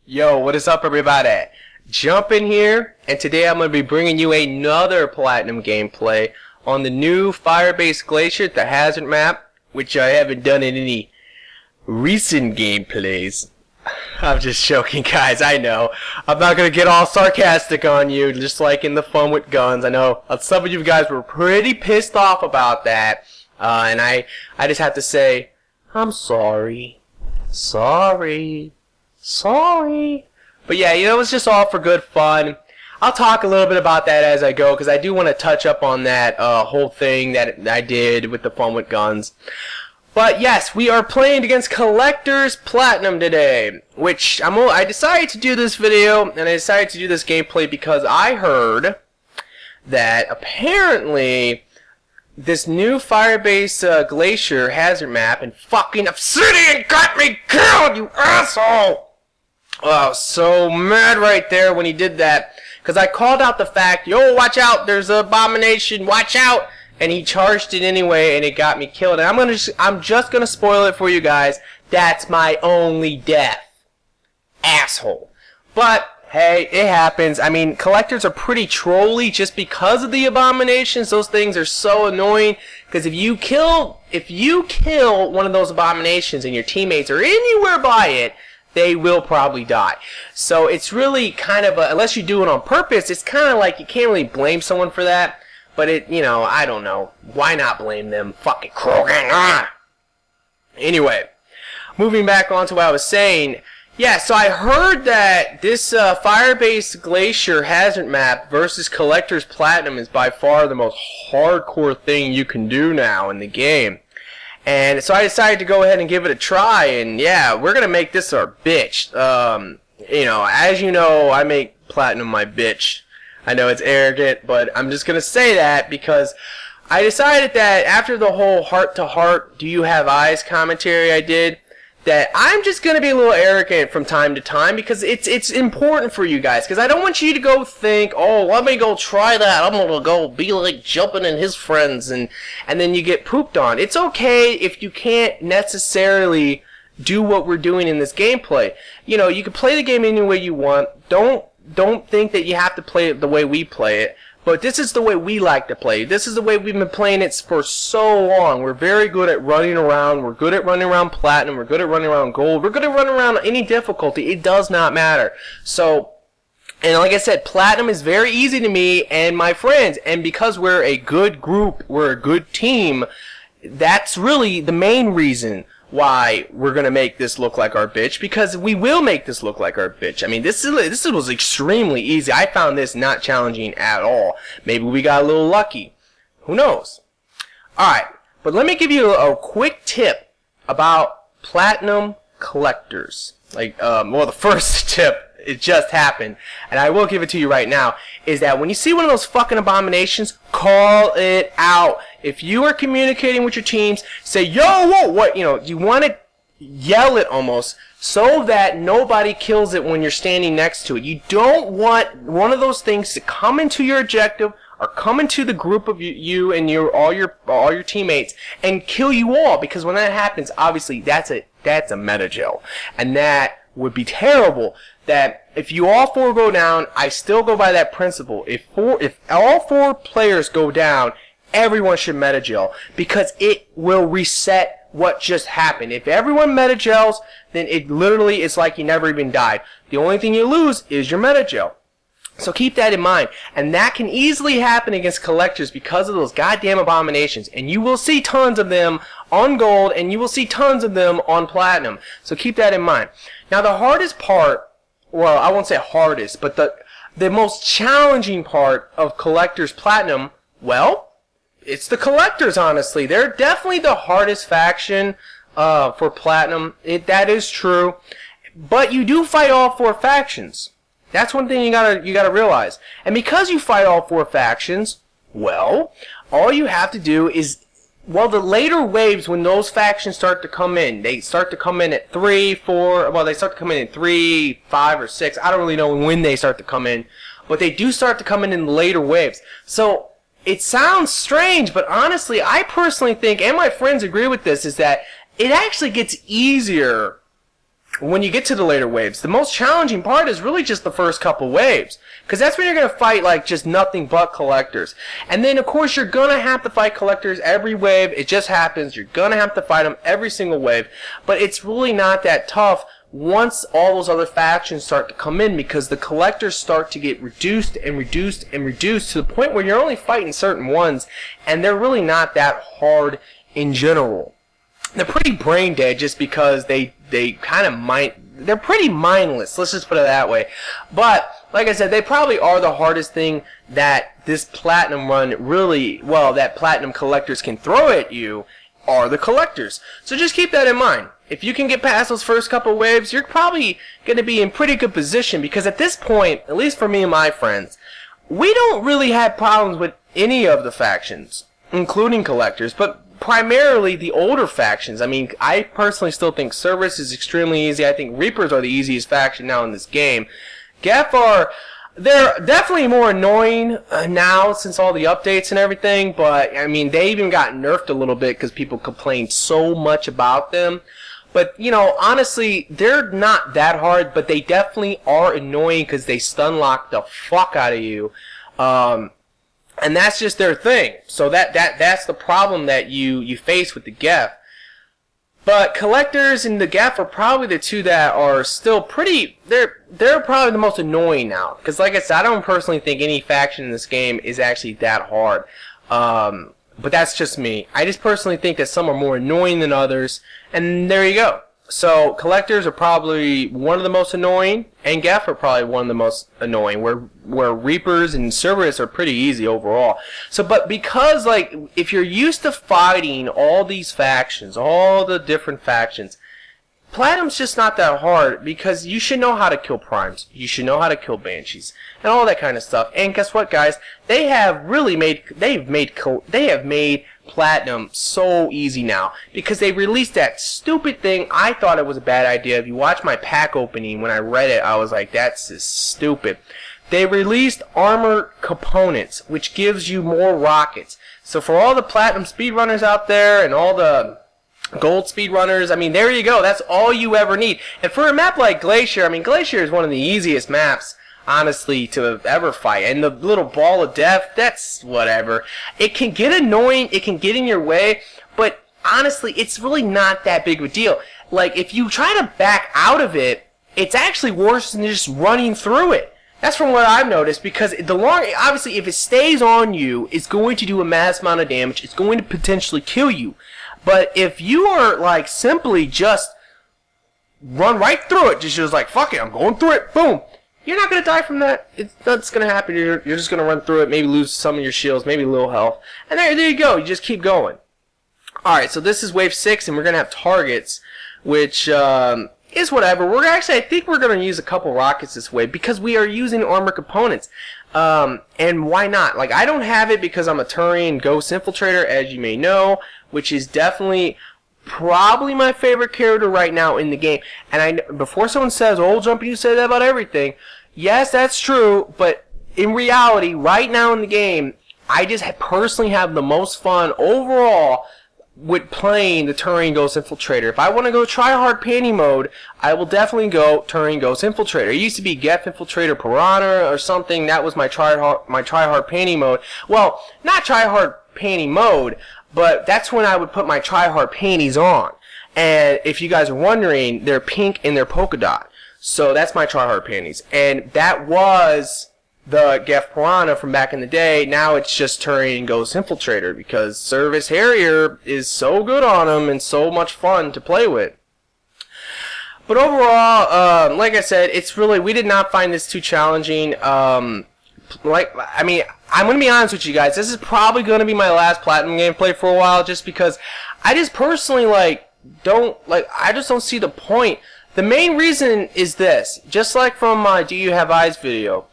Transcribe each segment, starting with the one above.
Yo, what is up everybody? Jumpin here, and today I'm going to be bringing you another Platinum gameplay on the new fire-based Glacier, the hazard map, which I haven't done in any recent gameplays. I'm just joking, guys, I know. I'm not going to get all sarcastic on you, just like in the fun with guns. I know some of you guys were pretty pissed off about that, and I just have to say, I'm sorry. Sorry. But yeah, it was just all for good fun. I'll talk a little bit about that as I go, because I do want to touch up on that whole thing that I did with the fun with guns. But yes, we are playing against Collector's Platinum today, which I decided to do this video, and I decided to do this gameplay because I heard that apparently this new fire-based Glacier hazard map and fucking Obsidian got me killed, you asshole! Oh, I was so mad right there when he did that, because I called out the fact, yo, watch out, there's an abomination, watch out! And he charged it anyway, and it got me killed. And I'm just gonna spoil it for you guys. That's my only death. Asshole. But hey, it happens. I mean, collectors are pretty trolly just because of the abominations. Those things are so annoying. Because if you kill one of those abominations and your teammates are anywhere by it, they will probably die. So it's really kind of unless you do it on purpose, it's kind of like you can't really blame someone for that. But I don't know. Why not blame them? Fucking Krogan. Ah! Anyway, moving back on to what I was saying. Yeah, so I heard that this fire-based Glacier hazard map versus Collector's Platinum is by far the most hardcore thing you can do now in the game. And so I decided to go ahead and give it a try, and yeah, we're gonna make this our bitch. As you know, I make Platinum my bitch. I know it's arrogant, but I'm just gonna say that because I decided that after the whole heart-to-heart, do you have eyes commentary I did, that I'm just gonna be a little arrogant from time to time because it's important for you guys. Because I don't want you to go think, oh, let me go try that. I'm gonna go be like Jumpin' and his friends, and then you get pooped on. It's okay if you can't necessarily do what we're doing in this gameplay. You know, you can play the game any way you want. Don't think that you have to play it the way we play it, but this is the way we like to play. This is the way we've been playing it for so long. We're very good at running around. We're good at running around Platinum. We're good at running around Gold. We're good at running around any difficulty. It does not matter. So, and like I said, Platinum is very easy to me and my friends, and because we're a good group, we're a good team, that's really the main reason why we're gonna make this look like our bitch, because we will make this look like our bitch. I mean, this was extremely easy. I found this not challenging at all. Maybe we got a little lucky. Who knows? Alright, but let me give you a quick tip about Platinum collectors. The first tip, it just happened, and I will give it to you right now, is that when you see one of those fucking abominations, call it out. If you are communicating with your teams, say, yo, whoa, what, you want to yell it almost so that nobody kills it when you're standing next to it. You don't want one of those things to come into your objective or come into the group of you and all your teammates and kill you all, because when that happens, obviously that's a meta gel, and that would be terrible. That if you all four go down, I still go by that principle. If all four players go down, everyone should meta gel, because it will reset what just happened. If everyone meta gels, then it literally is like you never even died. The only thing you lose is your meta gel. So keep that in mind. And that can easily happen against collectors because of those goddamn abominations. And you will see tons of them on Gold, and you will see tons of them on Platinum. So keep that in mind. Now the hardest part, well, I won't say hardest, but the most challenging part of Collector's Platinum, well, it's the Collectors, honestly. They're definitely the hardest faction for Platinum. That is true. But you do fight all four factions. That's one thing you gotta realize. And because you fight all four factions, well, all you have to do is, well, the later waves, when those factions start to come in, they start to come in at 3, 4, well, they start to come in at 3, 5, or 6. I don't really know when they start to come in, but they do start to come in later waves. So it sounds strange, but honestly, I personally think, and my friends agree with this, is that it actually gets easier when you get to the later waves, the most challenging part is really just the first couple waves. Because that's when you're going to fight like just nothing but collectors. And then of course you're going to have to fight collectors every wave. It just happens. You're going to have to fight them every single wave. But it's really not that tough once all those other factions start to come in, because the collectors start to get reduced and reduced and reduced to the point where you're only fighting certain ones, and they're really not that hard in general. They're pretty brain dead just because they kind of they're pretty mindless, let's just put it that way. But like I said, they probably are the hardest thing that this platinum run really, well, that platinum collectors can throw at you are the collectors. So just keep that in mind. If you can get past those first couple waves, you're probably going to be in pretty good position, because at this point, at least for me and my friends, we don't really have problems with any of the factions, including collectors, but primarily the older factions. I mean, I personally still think Cerberus is extremely easy. I think Reapers are the easiest faction now in this game. Geth they're definitely more annoying now since all the updates and everything, but I mean, they even got nerfed a little bit because people complained so much about them. But, you know, honestly, they're not that hard, but they definitely are annoying because they stun lock the fuck out of you. And that's just their thing. So that's the problem that you face with the Geth. But collectors and the Geth are probably the two that are still pretty, they're probably the most annoying now. Because like I said, I don't personally think any faction in this game is actually that hard. But that's just me. I just personally think that some are more annoying than others. And there you go. So collectors are probably one of the most annoying, and Geth are probably one of the most annoying, where Reapers and Cerberus are pretty easy overall. So, but because, like, if you're used to fighting all these factions, all the different factions, Platinum's just not that hard, because you should know how to kill Primes, you should know how to kill Banshees, and all that kind of stuff. And guess what, guys? They have made Platinum so easy now, because they released that stupid thing. I thought it was a bad idea. If you watch my pack opening, when I read it, I was like, that's just stupid. They released armor components, which gives you more rockets. So for all the Platinum speedrunners out there and all the Gold speedrunners, I mean, there you go. That's all you ever need. And for a map like Glacier, I mean, Glacier is one of the easiest maps, honestly, to ever fight. And the little ball of death, that's whatever. It can get annoying, it can get in your way, but honestly, it's really not that big of a deal. Like, if you try to back out of it, it's actually worse than just running through it. That's from what I've noticed, because the longer, obviously, if it stays on you, it's going to do a mass amount of damage. It's going to potentially kill you. But if you are, like, simply just run right through it, just like, fuck it, I'm going through it, boom, you're not going to die from that. That's going to happen. You're just going to run through it, maybe lose some of your shields, maybe a little health. And there you go. You just keep going. Alright, so this is wave 6, and we're going to have targets, which is whatever. I think we're going to use a couple rockets this wave, because we are using armor components. And why not? Like, I don't have it because I'm a Turian Ghost Infiltrator, as you may know, which is definitely probably my favorite character right now in the game. And before someone says, "Oh, Jumpy, you say that about everything," yes, that's true, but in reality, right now in the game, I just personally have the most fun overall with playing the Turian Ghost Infiltrator. If I want to go try-hard panty mode, I will definitely go Turian Ghost Infiltrator. It used to be Geth Infiltrator Piranha or something. That was my try-hard panty mode. Well, not try-hard panty mode, but that's when I would put my try-hard panties on. And if you guys are wondering, they're pink and they're polka dot. So that's my try-hard panties. And that was the Geth Piranha from back in the day. Now it's just Turian Ghost Infiltrator, because Service Harrier is so good on them and so much fun to play with. But overall, like I said, it's really, we did not find this too challenging. I'm going to be honest with you guys, this is probably going to be my last Platinum gameplay for a while, just because I just personally, I just don't see the point. The main reason is this, just like from my Do You Have Eyes video.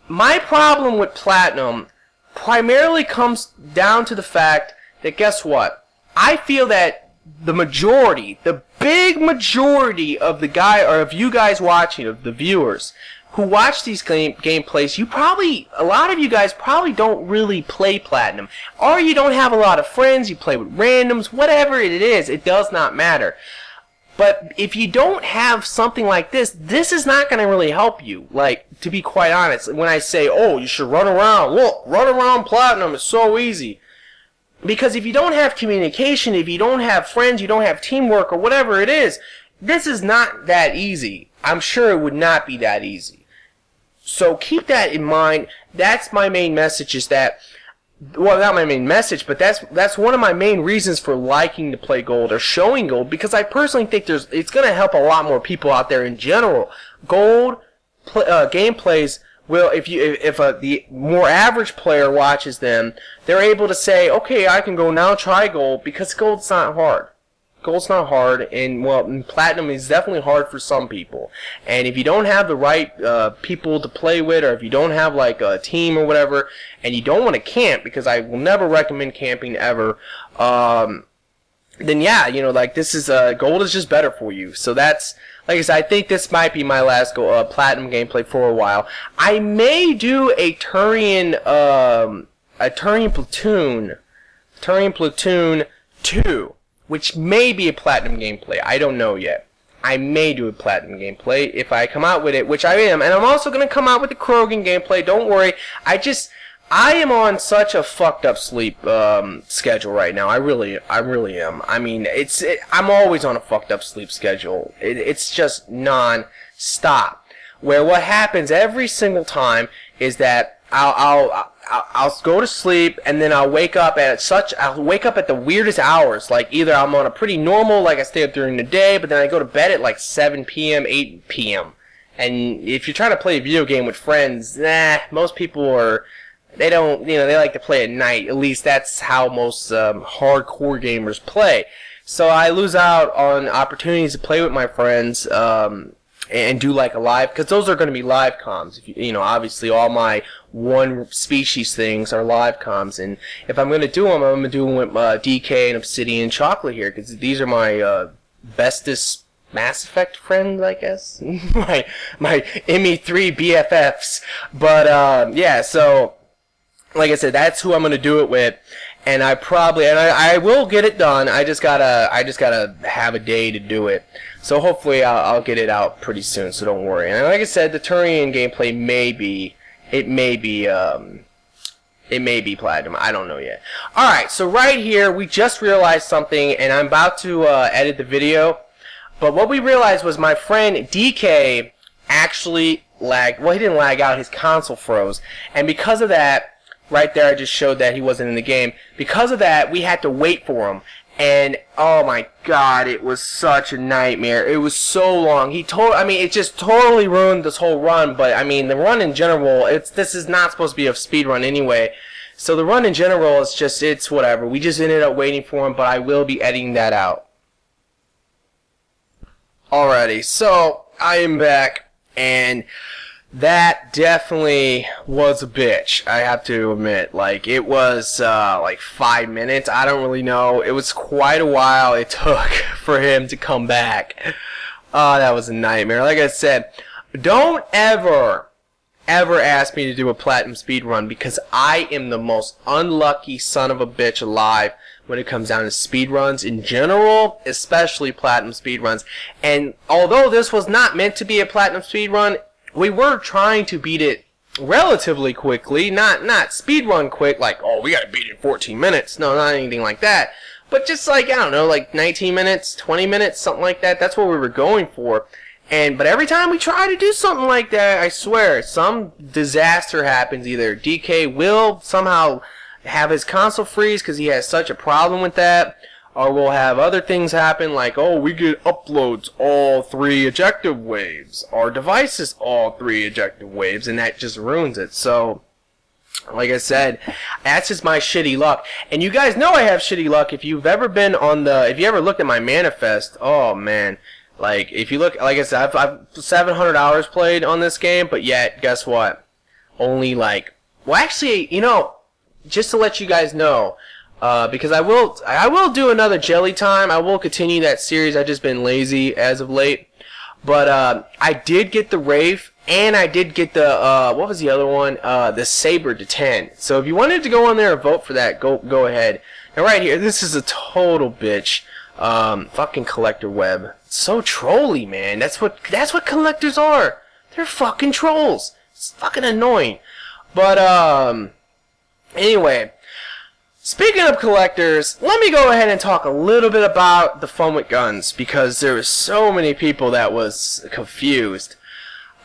My problem with Platinum primarily comes down to the fact that, guess what? I feel that the big majority of of you guys watching, of the viewers who watch these gameplays, a lot of you guys probably don't really play Platinum. Or you don't have a lot of friends, you play with randoms, whatever it is, it does not matter. But if you don't have something like this is not going to really help you. Like, to be quite honest, when I say, oh, you should run around, look, run around platinum, it's so easy. Because if you don't have communication, if you don't have friends, you don't have teamwork, or whatever it is, this is not that easy. I'm sure it would not be that easy. So keep that in mind. That's my main message, is that, well, not my main message, but that's one of my main reasons for liking to play Gold or showing Gold, because I personally think it's going to help a lot more people out there in general. Gold gameplays will, if the more average player watches them, they're able to say, okay, I can go now try Gold, because Gold's not hard. Gold's not hard, and well, Platinum is definitely hard for some people. And if you don't have the right people to play with, or if you don't have like a team or whatever, and you don't want to camp, because I will never recommend camping ever, then yeah, you know, like this is Gold is just better for you. So that's, like I said, I think this might be my last Platinum gameplay for a while. I may do a Turian Platoon 2. Which may be a Platinum gameplay. I don't know yet. I may do a Platinum gameplay if I come out with it, which I am. And I'm also going to come out with the Krogan gameplay. Don't worry. I am on such a fucked up sleep schedule right now. I really am. I mean, I'm always on a fucked up sleep schedule. It's just non-stop. Where what happens every single time is that I'll go to sleep, and then I'll wake up at the weirdest hours. Like, either I'm on a pretty normal, like I stay up during the day, but then I go to bed at like 7 p.m., 8 p.m. And if you're trying to play a video game with friends, most people they like to play at night. At least that's how most hardcore gamers play. So I lose out on opportunities to play with my friends, and do like a live, because those are going to be live comms. You know, obviously all my one species things are live comms, and if I'm going to do them, I'm going to do them with DK and Obsidian and Chocolate here, because these are my bestest Mass Effect friends, I guess. my ME3 BFFs. But yeah, so like I said, that's who I'm going to do it with. And I will get it done. I just gotta have a day to do it. So hopefully I'll get it out pretty soon. So don't worry. And like I said, the Turian gameplay may be Platinum. I don't know yet. All right. So right here, we just realized something, and I'm about to edit the video. But what we realized was my friend DK actually lagged. Well, he didn't lag out. His console froze, and because of that. Right there, I just showed that he wasn't in the game. Because of that, we had to wait for him. And, oh my god, it was such a nightmare. It was so long. It just totally ruined this whole run. But, I mean, the run in general, this is not supposed to be a speed run anyway. So the run in general is just, it's whatever. We just ended up waiting for him, but I will be editing that out. Alrighty, so, I am back, and that definitely was a bitch, I have to admit. Like, it was, like 5 minutes, I don't really know. It was quite a while it took for him to come back. Oh, that was a nightmare. Like I said, don't ever ask me to do a Platinum speedrun, because I am the most unlucky son of a bitch alive when it comes down to speedruns in general, especially Platinum speedruns. And although this was not meant to be a Platinum speedrun, we were trying to beat it relatively quickly, not speedrun quick, like, oh, we gotta beat it in 14 minutes. No, not anything like that. But just like, I don't know, like 19 minutes, 20 minutes, something like that. That's what we were going for. But every time we try to do something like that, I swear, some disaster happens. Either DK will somehow have his console freeze because he has such a problem with that, or we'll have other things happen like, oh, we get uploads all 3 ejective waves, or devices all 3 ejective waves, and that just ruins it. So, like I said, that's just my shitty luck. And you guys know I have shitty luck. If you've ever been if you ever looked at my manifest, oh man. Like, if you look, like I said, I've 700 hours played on this game, but yet, guess what? Only like, well actually, you know, just to let you guys know, because I will do another Jelly Time. I will continue that series. I've just been lazy as of late. But I did get the Wraith, and I did get the what was the other one? The Saber to 10. So if you wanted to go on there and vote for that, go ahead. Now right here, this is a total bitch. Fucking collector web. so trolly, man. That's what collectors are. They're fucking trolls. It's fucking annoying. But anyway, speaking of collectors, let me go ahead and talk a little bit about the fun with guns, because there were so many people that was confused.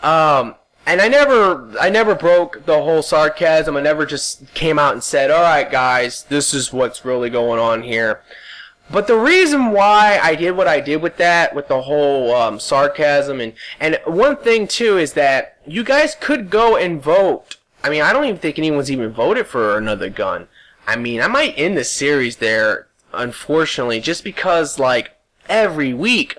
And I never broke the whole sarcasm. I never just came out and said, "All right, guys, this is what's really going on here." But the reason why I did what I did with that, with the whole sarcasm, and one thing too is that you guys could go and vote. I mean, I don't even think anyone's even voted for another gun. I mean, I might end the series there, unfortunately, just because, like, every week,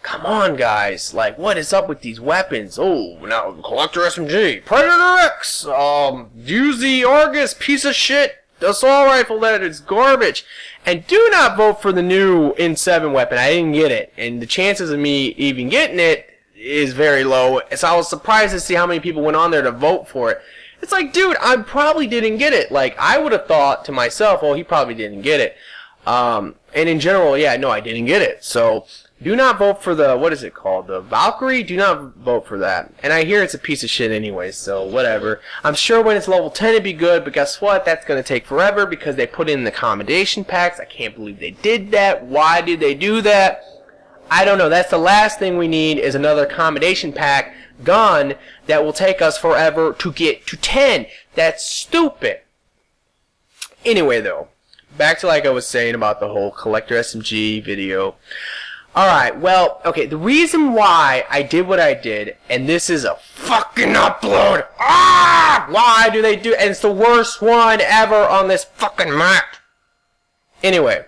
come on, guys, like, what is up with these weapons? Oh, now, Collector SMG, Predator X, use the Argus piece of shit assault rifle that is garbage. And do not vote for the new N7 weapon. I didn't get it, and the chances of me even getting it is very low. So I was surprised to see how many people went on there to vote for it. It's like, dude, I probably didn't get it. Like, I would have thought to myself, oh, he probably didn't get it. And in general, yeah, no, I didn't get it. So do not vote for the, what is it called? The Valkyrie? Do not vote for that. And I hear it's a piece of shit anyway, so whatever. I'm sure when it's level 10 it'd be good, but guess what? That's going to take forever because they put in the accommodation packs. I can't believe they did that. Why did they do that? I don't know. That's the last thing we need is another accommodation pack gun that will take us forever to get to 10. That's stupid. Anyway, though, back to like I was saying about the whole Collector SMG video. Alright, well, okay, the reason why I did what I did, and this is a fucking upload. Why do they do, and it's the worst one ever on this fucking map. Anyway,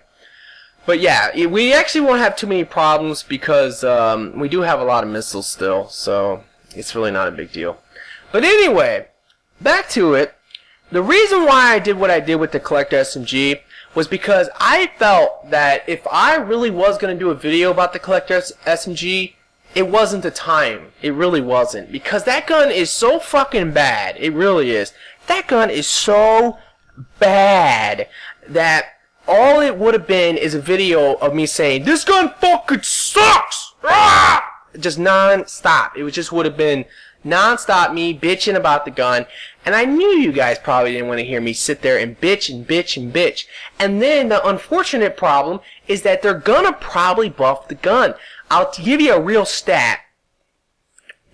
but yeah, we actually won't have too many problems because we do have a lot of missiles still, so it's really not a big deal. But anyway, back to it. The reason why I did what I did with the Collector SMG was because I felt that if I really was going to do a video about the Collector SMG, it wasn't the time. It really wasn't. Because that gun is so fucking bad. It really is. That gun is so bad that all it would have been is a video of me saying, "This gun fucking sucks!" Just non-stop. It just would have been non-stop me bitching about the gun. And I knew you guys probably didn't want to hear me sit there and bitch and bitch and bitch. And then the unfortunate problem is that they're gonna probably buff the gun. I'll give you a real stat.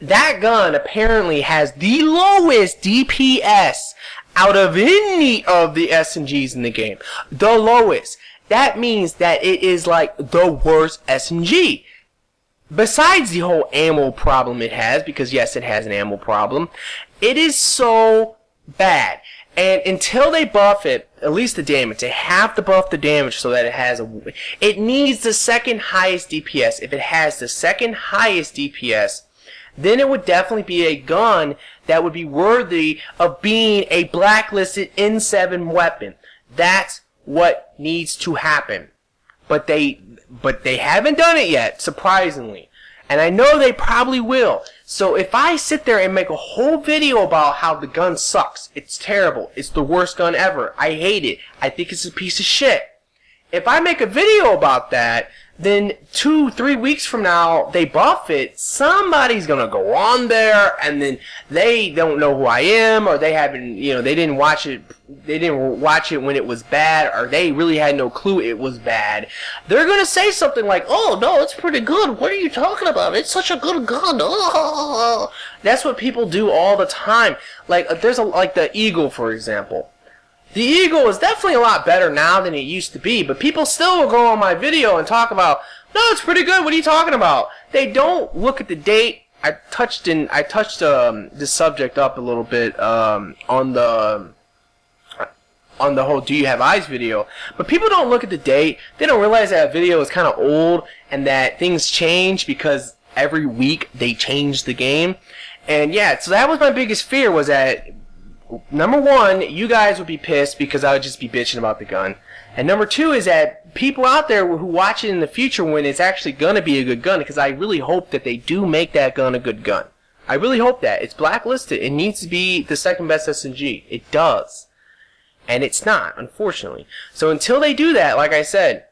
That gun apparently has the lowest DPS out of any of the SMGs in the game. The lowest. That means that it is like the worst SMG. Besides the whole ammo problem it has, because yes, it has an ammo problem, it is so bad. And until they buff it, at least the damage, they have to buff the damage so that it has it needs the second highest DPS. If it has the second highest DPS, then it would definitely be a gun that would be worthy of being a blacklisted N7 weapon. That's what needs to happen. But they haven't done it yet, surprisingly. And I know they probably will. So if I sit there and make a whole video about how the gun sucks, it's terrible, it's the worst gun ever, I hate it, I think it's a piece of shit. If I make a video about that, then 2-3 weeks from now they buff it, somebody's gonna go on there and then they don't know who I am, or they haven't, they didn't watch it when it was bad, or they really had no clue it was bad. They're gonna say something like, "Oh no, it's pretty good, what are you talking about? It's such a good gun." Oh. That's what people do all the time. Like there's like the Eagle, for example. The Eagle is definitely a lot better now than it used to be, but people still will go on my video and talk about, "No, it's pretty good, what are you talking about?" They don't look at the date. I touched this subject up a little bit on the whole "Do You Have Eyes" video, but people don't look at the date. They don't realize that video is kind of old and that things change because every week they change the game. And yeah, so that was my biggest fear, was that number one, you guys would be pissed because I would just be bitching about the gun. And number two is that people out there who watch it in the future when it's actually going to be a good gun, because I really hope that they do make that gun a good gun. I really hope that. It's blacklisted. It needs to be the second best SMG. It does. And it's not, unfortunately. So until they do that, like I said,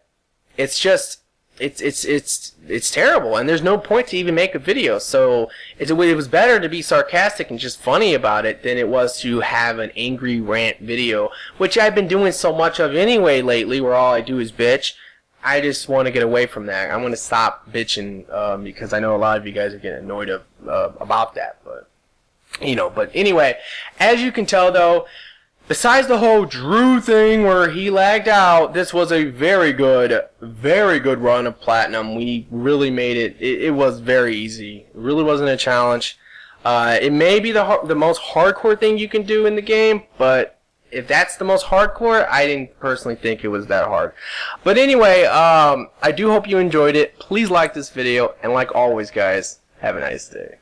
it's just, it's terrible, and there's no point to even make a video. So it was better to be sarcastic and just funny about it than it was to have an angry rant video, which I've been doing so much of anyway lately, where all I do is bitch. I just want to get away from that. I'm going to stop bitching because I know a lot of you guys are getting annoyed about that. But but anyway, as you can tell though, besides the whole Drew thing where he lagged out, this was a very good run of platinum. We really made it. It was very easy. It really wasn't a challenge. It may be the most hardcore thing you can do in the game, but if that's the most hardcore, I didn't personally think it was that hard. But anyway, I do hope you enjoyed it. Please like this video, and like always, guys, have a nice day.